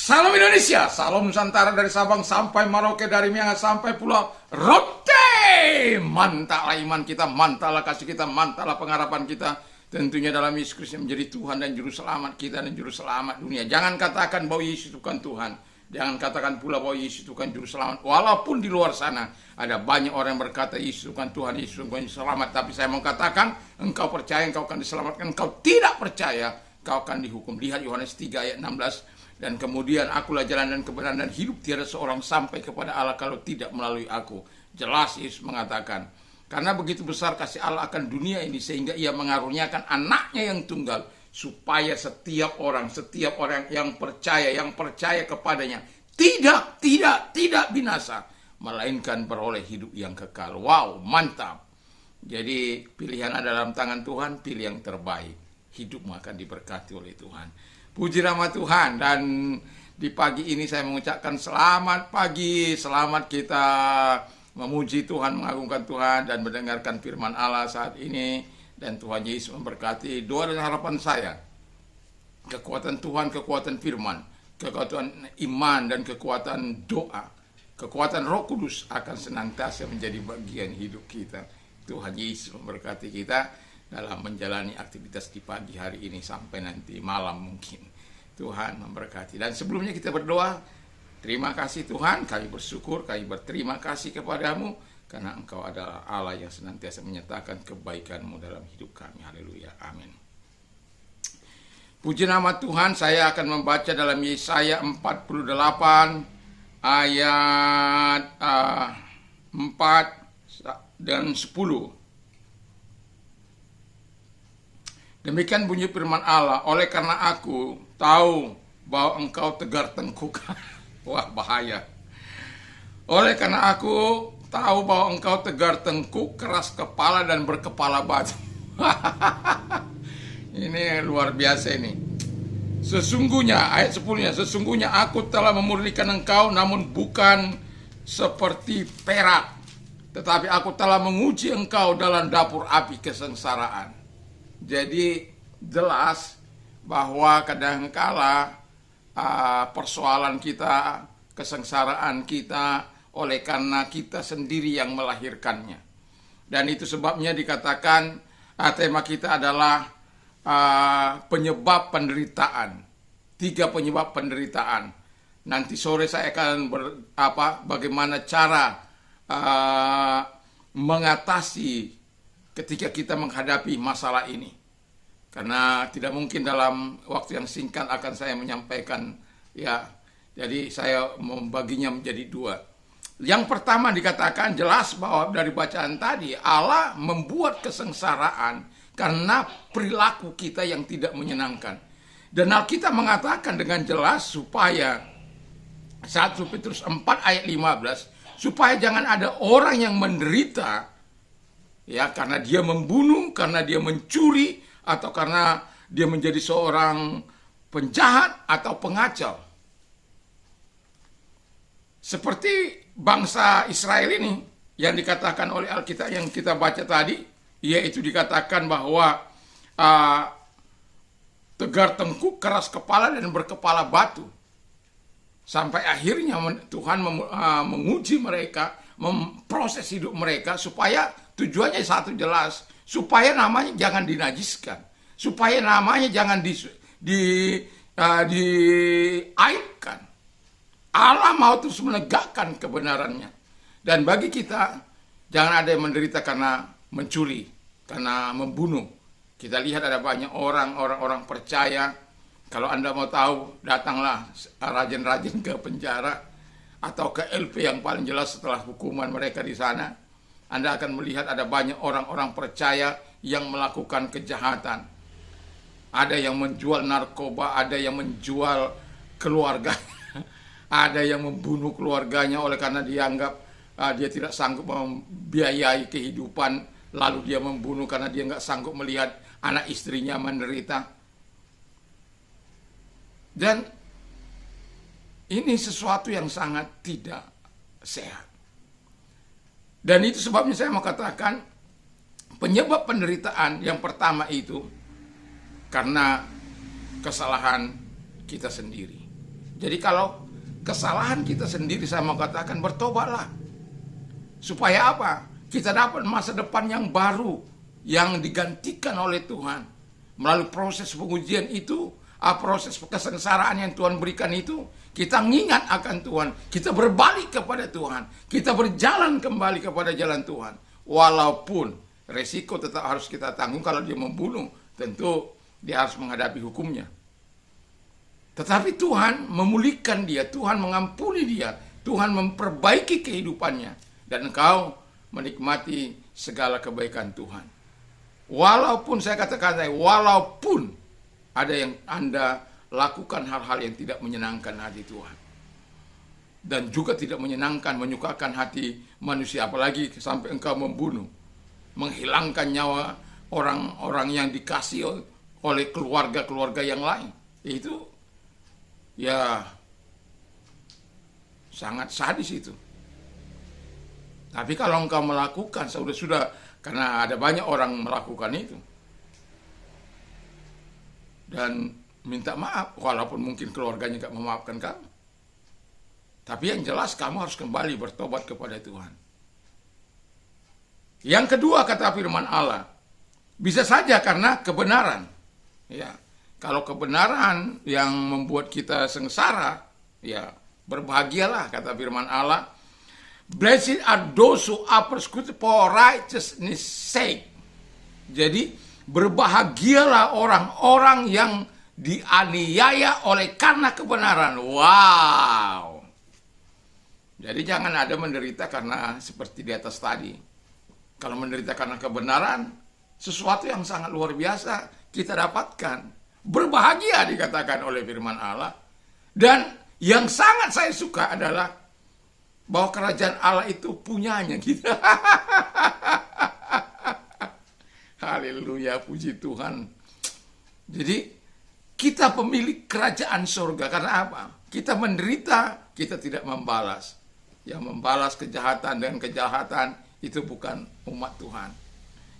Salam Indonesia, salam Nusantara dari Sabang sampai Merauke, dari Miangas sampai Pulau Rote. Mantaplah iman kita, mantaplah kasih kita, mantaplah pengharapan kita. Tentunya dalam Yesus Kristus menjadi Tuhan dan Juru Selamat kita dan Juru Selamat dunia. Jangan katakan bahwa Yesus itu bukan Tuhan. Jangan katakan pula bahwa Yesus itu bukan Juru Selamat. Walaupun di luar sana ada banyak orang yang berkata Yesus bukan Tuhan, Yesus bukan Juru Selamat. Tapi saya mau katakan, engkau percaya engkau akan diselamatkan. Engkau tidak percaya, engkau akan dihukum. Lihat Yohanes 3 ayat 16. Dan kemudian akulah jalan dan kebenaran dan hidup, tiada seorang sampai kepada Allah kalau tidak melalui aku. Jelas Yesus mengatakan, karena begitu besar kasih Allah akan dunia ini sehingga ia mengaruniakan anaknya yang tunggal, supaya setiap orang yang percaya kepadanya tidak binasa, melainkan beroleh hidup yang kekal. Wow, mantap. Jadi pilihan ada dalam tangan Tuhan, pilih yang terbaik. Hidupmu akan diberkati oleh Tuhan. Puji nama Tuhan. Dan di pagi ini saya mengucapkan selamat pagi, selamat kita memuji Tuhan, mengagungkan Tuhan dan mendengarkan firman Allah saat ini. Dan Tuhan Yesus memberkati. Doa dan harapan saya, kekuatan Tuhan, kekuatan firman, kekuatan iman dan kekuatan doa, kekuatan Roh Kudus akan senantiasa menjadi bagian hidup kita. Tuhan Yesus memberkati kita dalam menjalani aktivitas di pagi hari ini sampai nanti malam mungkin. Tuhan memberkati. Dan sebelumnya kita berdoa. Terima kasih Tuhan, kami bersyukur, kami berterima kasih kepadamu karena Engkau adalah Allah yang senantiasa menyatakan kebaikan-Mu dalam hidup kami. Haleluya, amin. Puji nama Tuhan. Saya akan membaca dalam Yesaya 48 ayat 4 dan 10. Demikian bunyi firman Allah, oleh karena aku tahu bahwa engkau tegar tengkuk. Wah, bahaya. Oleh karena aku tahu bahwa engkau tegar tengkuk, keras kepala dan berkepala batu. Ini luar biasa ini. Sesungguhnya, ayat 10-nya, sesungguhnya aku telah memurnikan engkau, namun bukan seperti perak. Tetapi aku telah menguji engkau dalam dapur api kesengsaraan. Jadi jelas bahwa kadangkala persoalan kita, kesengsaraan kita oleh karena kita sendiri yang melahirkannya. Dan itu sebabnya dikatakan tema kita adalah penyebab penderitaan. 3 penyebab penderitaan. Nanti sore saya akan bagaimana cara mengatasi ketika kita menghadapi masalah ini. Karena tidak mungkin dalam waktu yang singkat akan saya menyampaikan ya. Jadi saya membaginya menjadi 2. Yang pertama dikatakan jelas bahwa dari bacaan tadi Allah membuat kesengsaraan karena perilaku kita yang tidak menyenangkan. Dan Alkitab mengatakan dengan jelas supaya 1 Petrus 4 ayat 15 supaya jangan ada orang yang menderita ya karena dia membunuh, karena dia mencuri, atau karena dia menjadi seorang penjahat atau pengacau. Seperti bangsa Israel ini yang dikatakan oleh Alkitab yang kita baca tadi, yaitu dikatakan bahwa tegar tengkuk, keras kepala dan berkepala batu. Sampai akhirnya Tuhan menguji mereka, memproses hidup mereka supaya tujuannya satu jelas, supaya namanya jangan dinajiskan, supaya namanya jangan diaibkan. Allah mau terus menegakkan kebenarannya. Dan bagi kita, jangan ada yang menderita karena mencuri, karena membunuh. Kita lihat ada banyak orang percaya. Kalau Anda mau tahu, datanglah rajin-rajin ke penjara atau ke LP yang paling jelas setelah hukuman mereka di sana. Anda akan melihat ada banyak orang-orang percaya yang melakukan kejahatan. Ada yang menjual narkoba, ada yang menjual keluarga, ada yang membunuh keluarganya oleh karena dianggap dia tidak sanggup membiayai kehidupan, lalu dia membunuh karena dia nggak sanggup melihat anak istrinya menderita. Dan ini sesuatu yang sangat tidak sehat. Dan itu sebabnya saya mau katakan penyebab penderitaan yang pertama itu karena kesalahan kita sendiri. Jadi kalau kesalahan kita sendiri, saya mau katakan bertobatlah. Supaya apa? Kita dapat masa depan yang baru, yang digantikan oleh Tuhan. Melalui proses pengujian itu, proses kesengsaraan yang Tuhan berikan itu, kita mengingat akan Tuhan, kita berbalik kepada Tuhan, kita berjalan kembali kepada jalan Tuhan. Walaupun resiko tetap harus kita tanggung. Kalau dia membunuh, tentu dia harus menghadapi hukumnya. Tetapi Tuhan memulihkan dia, Tuhan mengampuni dia, Tuhan memperbaiki kehidupannya, dan engkau menikmati segala kebaikan Tuhan. Walaupun saya katakan, walaupun ada yang Anda lakukan hal-hal yang tidak menyenangkan hati Tuhan, dan juga tidak menyenangkan, menyukakan hati manusia, apalagi sampai engkau membunuh, menghilangkan nyawa orang-orang yang dikasih oleh keluarga-keluarga yang lain, itu ya sangat sadis itu. Tapi kalau engkau melakukan, sudah, karena ada banyak orang melakukan itu, dan minta maaf, walaupun mungkin keluarganya gak memaafkan kamu. Tapi yang jelas kamu harus kembali bertobat kepada Tuhan. Yang kedua, kata firman Allah, bisa saja karena kebenaran. Ya, kalau kebenaran yang membuat kita sengsara, ya berbahagialah, kata firman Allah. Blessed are those who are persecuted for righteousness' sake. Jadi berbahagialah orang-orang yang dianiaya oleh karena kebenaran. Wow. Jadi jangan ada menderita karena seperti di atas tadi. Kalau menderita karena kebenaran, sesuatu yang sangat luar biasa kita dapatkan. Berbahagia dikatakan oleh firman Allah. Dan yang sangat saya suka adalah bahwa kerajaan Allah itu punyanya kita. Haleluya, puji Tuhan. Jadi kita pemilik kerajaan surga. Karena apa? Kita menderita, kita tidak membalas. Yang membalas kejahatan dengan kejahatan itu bukan umat Tuhan.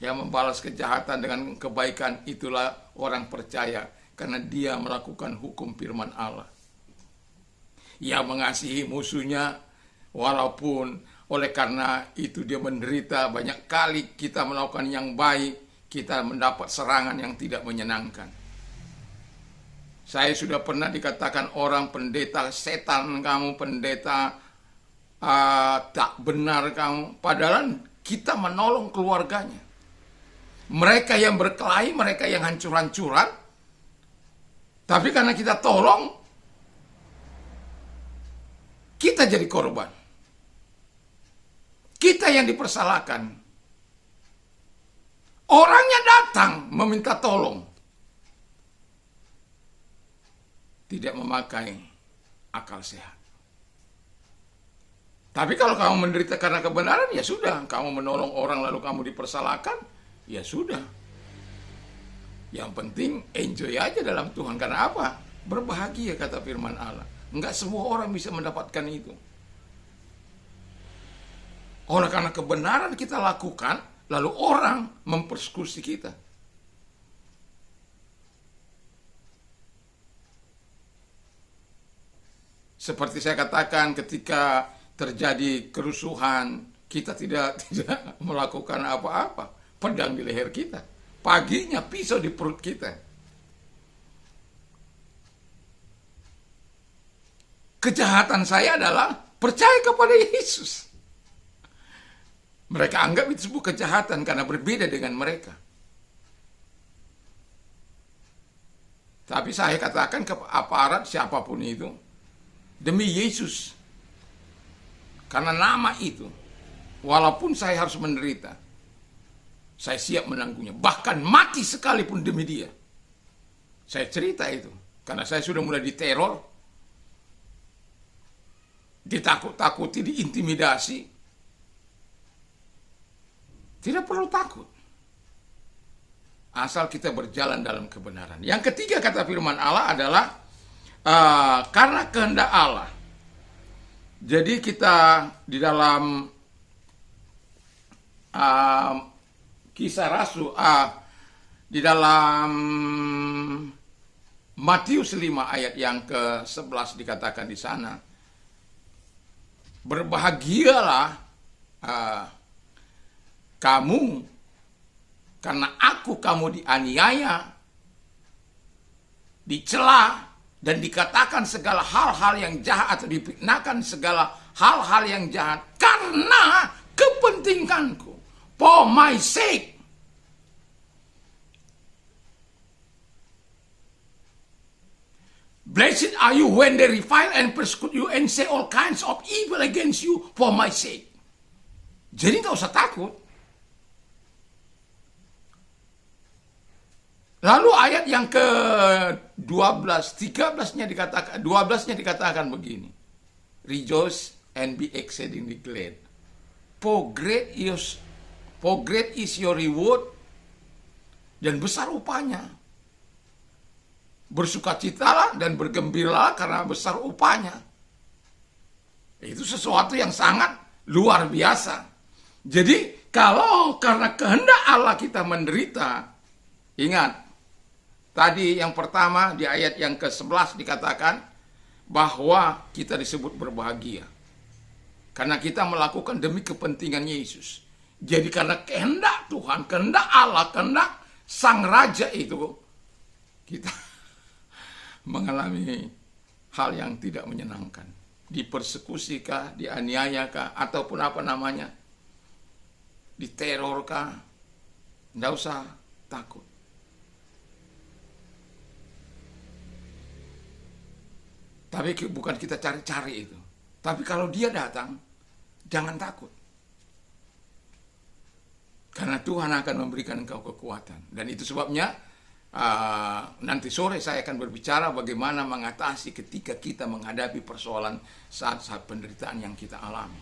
Yang membalas kejahatan dengan kebaikan itulah orang percaya, karena dia melakukan hukum firman Allah. Yang mengasihi musuhnya, walaupun oleh karena itu dia menderita. Banyak kali kita melakukan yang baik, kita mendapat serangan yang tidak menyenangkan. Saya sudah pernah dikatakan orang, pendeta setan kamu, pendeta tak benar kamu. Padahal kita menolong keluarganya. Mereka yang berkelahi, mereka yang hancur-hancuran. Tapi karena kita tolong, kita jadi korban. Kita yang dipersalahkan. Orangnya datang meminta tolong. Tidak memakai akal sehat. Tapi kalau kamu menderita karena kebenaran, ya sudah. Kamu menolong orang lalu kamu dipersalahkan, ya sudah. Yang penting enjoy aja dalam Tuhan. Karena apa? Berbahagia, kata firman Allah. Enggak semua orang bisa mendapatkan itu. Oleh karena kebenaran kita lakukan, lalu orang mempersekusi kita. Seperti saya katakan, ketika terjadi kerusuhan, kita tidak melakukan apa-apa. Pedang di leher kita, paginya pisau di perut kita. Kejahatan saya adalah percaya kepada Yesus. Mereka anggap itu sebuah kejahatan karena berbeda dengan mereka. Tapi saya katakan ke aparat siapapun itu, demi Yesus, karena nama itu, walaupun saya harus menderita, saya siap menanggungnya. Bahkan mati sekalipun demi dia. Saya cerita itu, karena saya sudah mulai diteror, ditakut-takuti, diintimidasi. Tidak perlu takut. Asal kita berjalan dalam kebenaran. Yang ketiga, kata firman Allah adalah karena kehendak Allah. Jadi kita di dalam Kisah Rasul, di dalam Matius 5 ayat yang ke-11 dikatakan di sana, berbahagialah kamu karena kamu dianiaya, dicela, dan dikatakan segala hal-hal yang jahat atau difitnahkan segala hal-hal yang jahat karena kepentinganku, for my sake. Blessed are you when they revile and persecute you and say all kinds of evil against you for my sake. Jadi gak usah takut. Lalu ayat yang ke-12, 13-nya dikatakan, 12-nya dikatakan begini. Rejoice and be exceedingly glad. For great is your reward, dan besar upahnya. Bersukacitalah dan bergembiralah karena besar upahnya. Itu sesuatu yang sangat luar biasa. Jadi kalau karena kehendak Allah kita menderita, ingat, tadi yang pertama di ayat yang ke-11 dikatakan bahwa kita disebut berbahagia. Karena kita melakukan demi kepentingan Yesus. Jadi karena kehendak Tuhan, kehendak Allah, kehendak Sang Raja itu, kita mengalami hal yang tidak menyenangkan. Dipersekusikah, dianiayakah, ataupun apa namanya, diterorkah, tidak usah takut. Tapi bukan kita cari-cari itu. Tapi kalau dia datang, jangan takut. Karena Tuhan akan memberikan engkau kekuatan. Dan itu sebabnya nanti sore saya akan berbicara bagaimana mengatasi ketika kita menghadapi persoalan saat-saat penderitaan yang kita alami.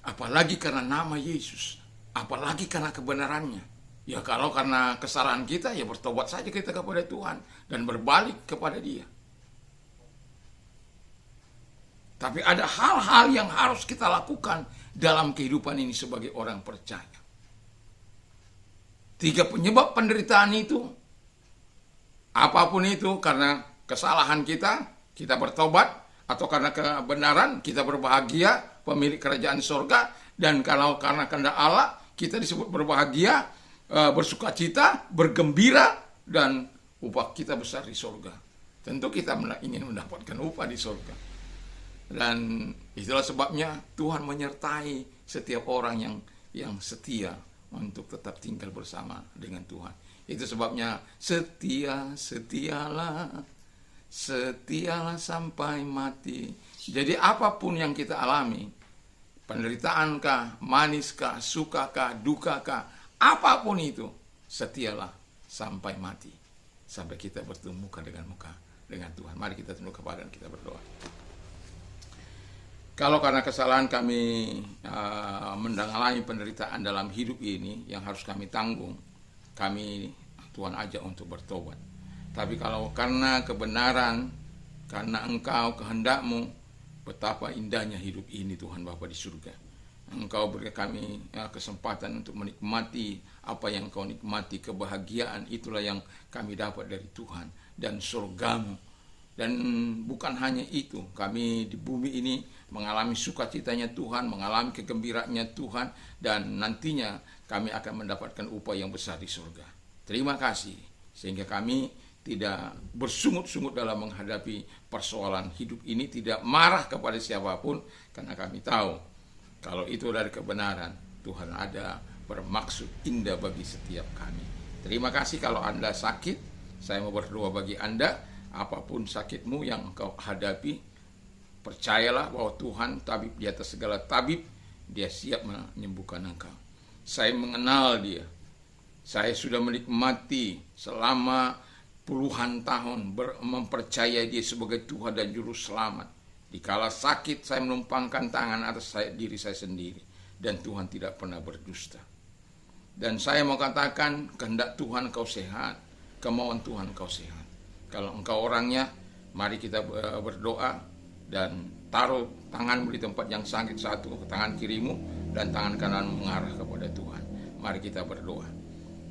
Apalagi karena nama Yesus. Apalagi karena kebenarannya. Ya kalau karena kesalahan kita, ya bertobat saja kita kepada Tuhan dan berbalik kepada Dia. Tapi ada hal-hal yang harus kita lakukan dalam kehidupan ini sebagai orang percaya. 3 penyebab penderitaan itu, apapun itu, karena kesalahan kita bertobat, atau karena kebenaran, kita berbahagia, pemilik kerajaan surga, dan kalau karena kehendak Allah, kita disebut berbahagia, bersukacita, bergembira, dan upah kita besar di surga. Tentu kita ingin mendapatkan upah di surga. Dan itulah sebabnya Tuhan menyertai setiap orang yang setia untuk tetap tinggal bersama dengan Tuhan. Itu sebabnya setialah sampai mati. Jadi apapun yang kita alami, penderitaankah, maniskah, sukakah, dukakah, apapun itu, setialah sampai mati. Sampai kita bertemu muka dengan Tuhan. Mari kita tunduk kepala dan kita berdoa. Kalau karena kesalahan kami mengalami penderitaan dalam hidup ini yang harus kami tanggung, kami Tuhan ajak untuk bertobat. Tapi kalau karena kebenaran, karena Engkau, kehendak-Mu, betapa indahnya hidup ini Tuhan Bapa di surga. Engkau beri kami kesempatan untuk menikmati apa yang Engkau nikmati, kebahagiaan itulah yang kami dapat dari Tuhan dan surga-Mu. Dan bukan hanya itu, kami di bumi ini mengalami sukacitanya Tuhan, mengalami kegembiraannya Tuhan, dan nantinya kami akan mendapatkan upah yang besar di surga. Terima kasih, sehingga kami tidak bersungut-sungut dalam menghadapi persoalan hidup ini, tidak marah kepada siapapun, karena kami tahu kalau itu dari kebenaran, Tuhan ada bermaksud indah bagi setiap kami. Terima kasih. Kalau Anda sakit, saya mau berdoa bagi Anda. Apapun sakitmu yang engkau hadapi, percayalah bahwa Tuhan tabib di atas segala tabib, Dia siap menyembuhkan engkau. Saya mengenal Dia. Saya sudah menikmati selama puluhan tahun mempercayai Dia sebagai Tuhan dan Juru Selamat. Dikala sakit, saya menumpangkan tangan atas diri saya sendiri. Dan Tuhan tidak pernah berdusta. Dan saya mau katakan, kehendak Tuhan kau sehat, kemauan Tuhan kau sehat. Kalau engkau orangnya, mari kita berdoa dan taruh tanganmu di tempat yang sakit, satu ke tangan kirimu dan tangan kananmu mengarah kepada Tuhan. Mari kita berdoa.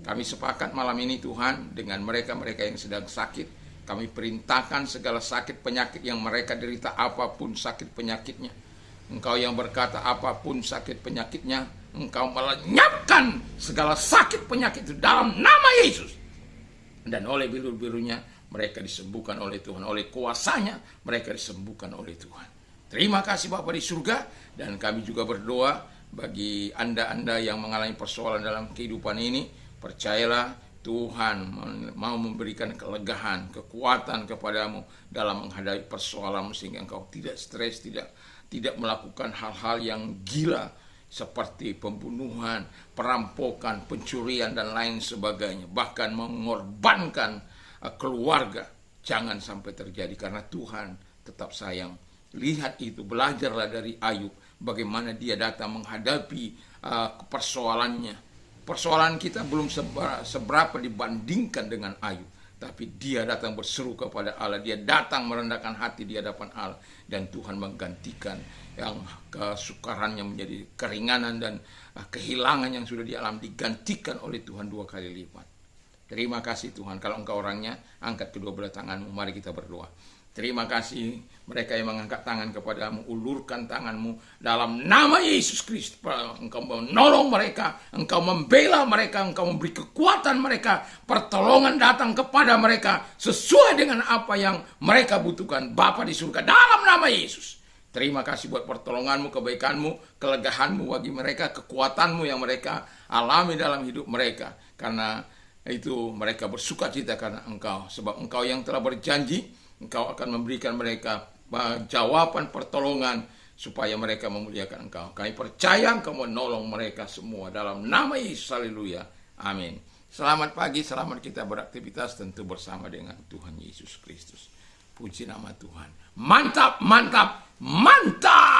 Kami sepakat malam ini Tuhan dengan mereka-mereka yang sedang sakit. Kami perintahkan segala sakit penyakit yang mereka derita, apapun sakit penyakitnya. Engkau yang berkata apapun sakit penyakitnya, Engkau melenyapkan segala sakit penyakit itu dalam nama Yesus. Dan oleh bilur-birunya mereka disembuhkan oleh Tuhan. Oleh kuasanya mereka disembuhkan oleh Tuhan. Terima kasih Bapa di surga. Dan kami juga berdoa bagi Anda-Anda yang mengalami persoalan dalam kehidupan ini. Percayalah Tuhan mau memberikan kelegahan, kekuatan kepadamu dalam menghadapi persoalan, sehingga engkau tidak stres, tidak melakukan hal-hal yang gila seperti pembunuhan, perampokan, pencurian dan lain sebagainya, bahkan mengorbankan keluarga. Jangan sampai terjadi, karena Tuhan tetap sayang. Lihat itu, belajarlah dari Ayub bagaimana dia datang menghadapi persoalannya. Persoalan kita belum seberapa dibandingkan dengan Ayub, tapi dia datang berseru kepada Allah, dia datang merendahkan hati di hadapan Allah, dan Tuhan menggantikan yang kesukarannya menjadi keringanan, dan kehilangan yang sudah dialami digantikan oleh Tuhan 2 kali lipat. Terima kasih Tuhan. Kalau engkau orangnya, angkat kedua belah tanganmu, mari kita berdoa. Terima kasih mereka yang mengangkat tangan kepadamu, ulurkan tanganmu dalam nama Yesus Kristus. Engkau menolong mereka, engkau membela mereka, engkau memberi kekuatan mereka, pertolongan datang kepada mereka sesuai dengan apa yang mereka butuhkan. Bapa di surga, dalam nama Yesus. Terima kasih buat pertolonganmu, kebaikanmu, kelegahanmu bagi mereka, kekuatanmu yang mereka alami dalam hidup mereka. Karena itu mereka bersuka cita karena engkau. Sebab engkau yang telah berjanji, engkau akan memberikan mereka jawaban pertolongan supaya mereka memuliakan engkau. Kami percaya engkau menolong mereka semua dalam nama Yesus. Haleluya. Amin. Selamat pagi, selamat kita beraktivitas tentu bersama dengan Tuhan Yesus Kristus. Puji nama Tuhan. Mantap, mantap, mantap.